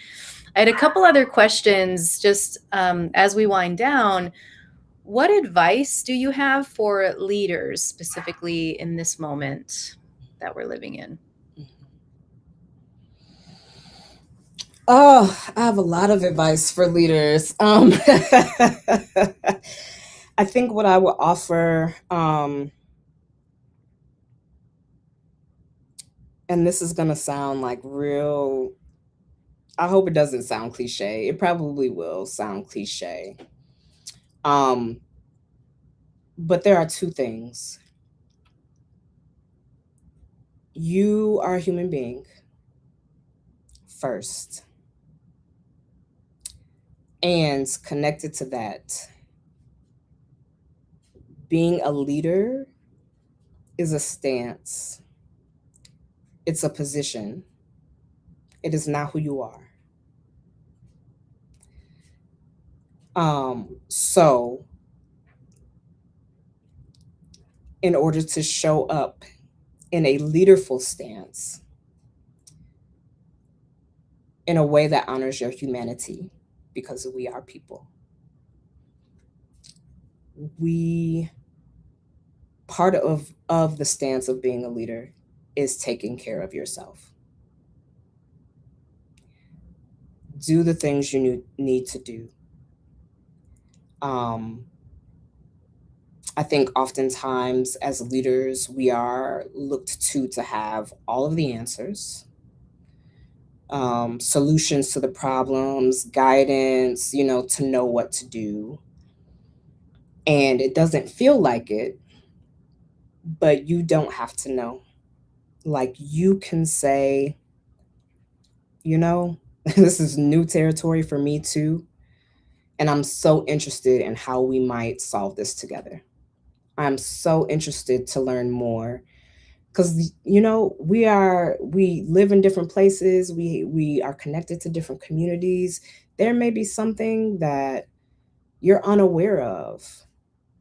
I had a couple other questions just as we wind down. What advice do you have for leaders specifically in this moment that we're living in? Oh, I have a lot of advice for leaders. I think what I would offer, and this is gonna sound like real. I hope it doesn't sound cliche. It probably will sound cliche. Um, but there are two things. You are a human being first. And connected to that, being a leader is a stance, it's a position, it is not who you are. So, in order to show up in a leaderful stance, in a way that honors your humanity, because we are people, we part of the stance of being a leader is taking care of yourself. Do the things you need to do. um, I think oftentimes as leaders we are looked to have all of the answers, solutions to the problems, guidance, to know what to do. And it doesn't feel like it, but you don't have to know. Like, you can say, you know, this is new territory for me too. And I'm so interested in how we might solve this together. I'm so interested to learn more because we live in different places, we are connected to different communities. There may be something that you're unaware of,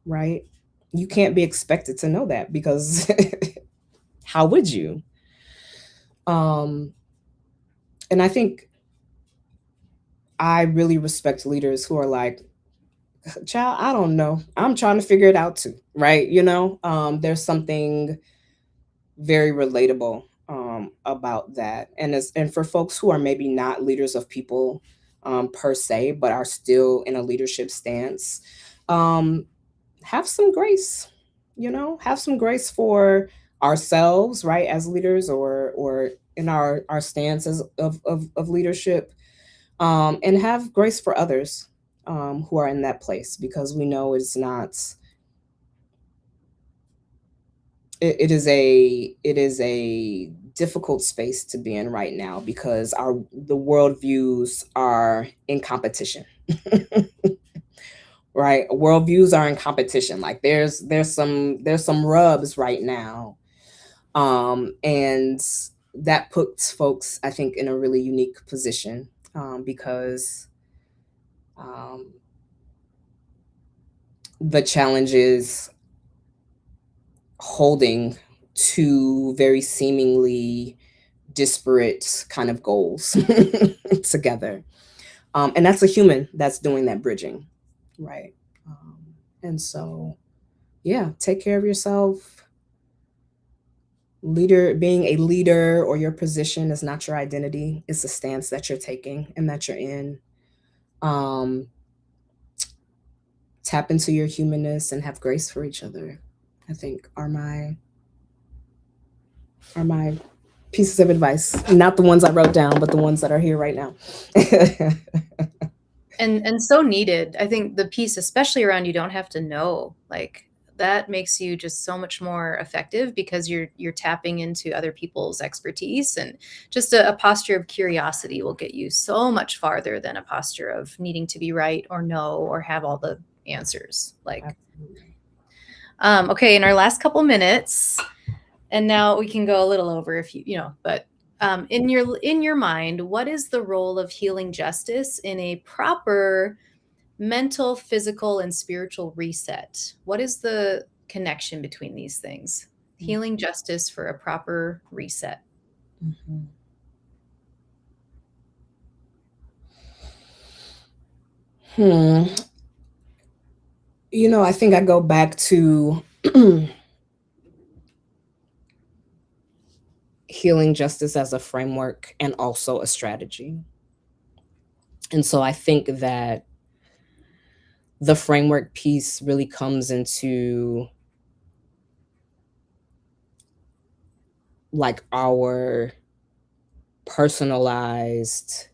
right? You can't be expected to know that because how would you? um and I think I really respect leaders who are like, child, I don't know, I'm trying to figure it out too, right? There's something very relatable about that. And for folks who are maybe not leaders of people per se, but are still in a leadership stance, um, have some grace. Have some grace for ourselves, right, as leaders, or in our stances of leadership, and have grace for others who are in that place, because we know it's not it is a difficult space to be in right now, because the worldviews are in competition. Right, worldviews are in competition. Like, there's some rubs right now, and that puts folks, I think, in a really unique position, because um, the challenge is holding two very seemingly disparate kind of goals together. And that's a human that's doing that bridging, right? And so, yeah, take care of yourself. Being a leader, or your position, is not your identity. It's a stance that you're taking and that you're in. Um, Tap into your humanness and have grace for each other, I think, are my pieces of advice. Not the ones I wrote down, but the ones that are here right now. And so needed. I think the piece, especially around you don't have to know, like, that makes you just so much more effective, because you're tapping into other people's expertise, and just a posture of curiosity will get you so much farther than a posture of needing to be right or know or have all the answers. Like, okay, in our last couple minutes, and now we can go a little over if but in your mind, what is the role of healing justice in a proper mental, physical, and spiritual reset? What is the connection between these things? Healing justice for a proper reset. Mhm. Hmm. I think I go back to healing justice as a framework and also a strategy. And so I think that the framework piece really comes into, like, our personalized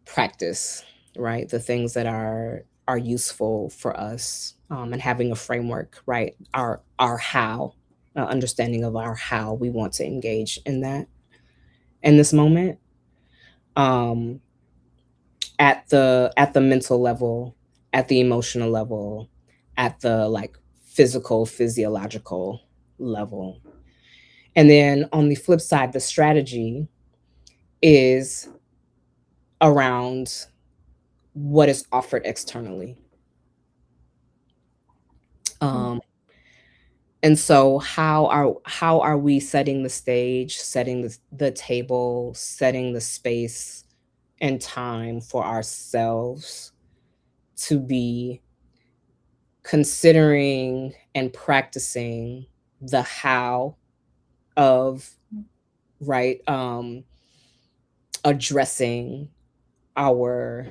practice, right? The things that are useful for us, and having a framework, right? Our how. understanding of our how we want to engage in that in this moment. Um, at the mental level, at the emotional level, at the like physical, physiological level. And then on the flip side, the strategy is around what is offered externally. Mm, Um, and so how are we setting the stage, setting the table, setting the space and time for ourselves to be considering and practicing the how of, mm, right, addressing our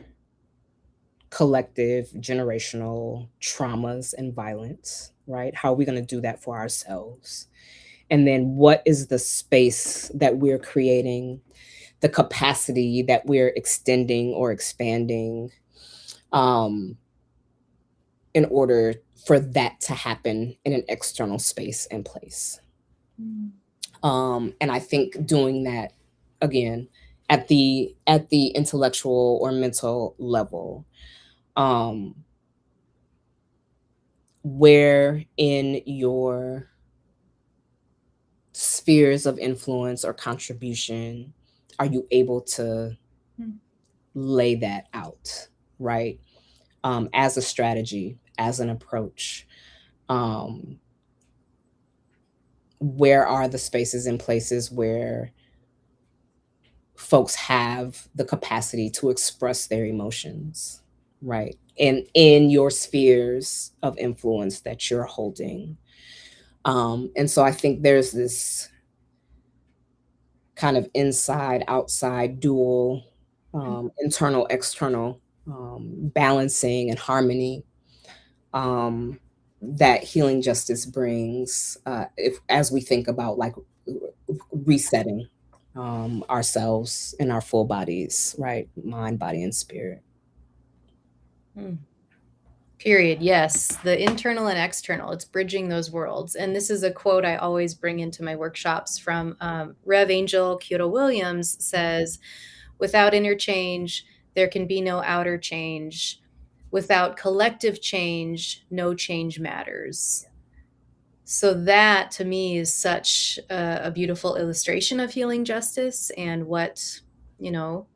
collective generational traumas and violence, right? How are we going to do that for ourselves? And then what is the space that we're creating, the capacity that we're extending or expanding, um, in order for that to happen in an external space and place? mm, And I think doing that again at the intellectual or mental level, um, where in your spheres of influence or contribution are you able to mm, lay that out, right? As a strategy, as an approach. Um, where are the spaces and places where folks have the capacity to express their emotions, right? In your spheres of influence that you're holding. And so I think there's this kind of inside outside dual, mm. internal external, balancing and harmony, um, that healing justice brings, if as we think about like resetting, ourselves and our full bodies, right? Mind, body, and spirit. Mm. Period. Yes. The internal and external, it's bridging those worlds. And this is a quote I always bring into my workshops from Rev Angel Kyoto Williams says, without inner change, there can be no outer change. Without collective change, no change matters. So that to me is such a beautiful illustration of healing justice and what, you know,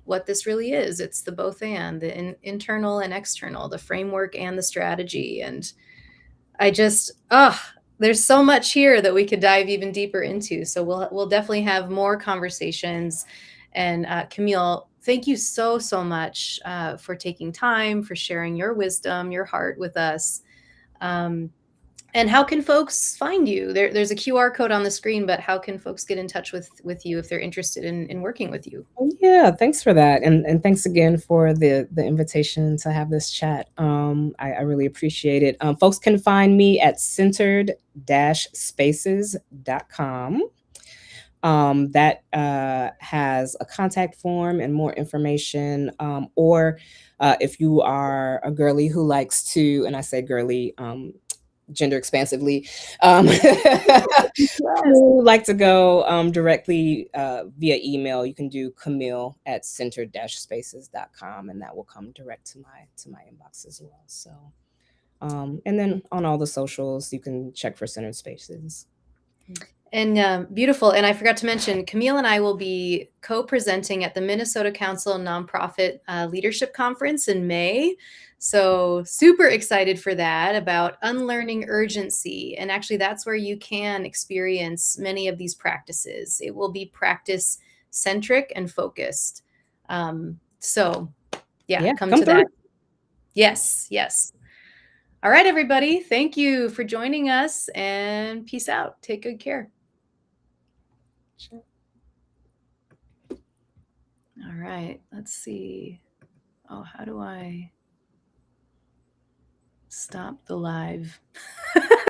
what this really is. It's the both and the internal and external, the framework and the strategy. And I just, there's so much here that we could dive even deeper into. So we'll definitely have more conversations. And Camille, thank you so much for taking time, for sharing your wisdom, your heart with us. Um, and how can folks find you? There's a QR code on the screen, but how can folks get in touch with you if they're interested in working with you? Oh, yeah, thanks for that, and thanks again for the invitation to have this chat. I really appreciate it. Folks can find me at centered-spaces.com. That has a contact form and more information. Or if you are a girly who likes to, and I say girly, gender expansively, Yes. who like to go directly via email, you can do Camille at centered-spaces.com, and that will come direct to my inbox as well. So, and then on all the socials, you can check for Centered Spaces. And beautiful. And I forgot to mention, Camille and I will be co-presenting at the Minnesota Council Nonprofit Leadership Conference in May. So super excited for that, about unlearning urgency. And actually, that's where you can experience many of these practices. It will be practice centric and focused. So yeah, Yeah, come come to through. that. Yes, yes. All right, everybody. Thank you for joining us, and peace out. Take good care. All right, let's see. Oh, how do I stop the live?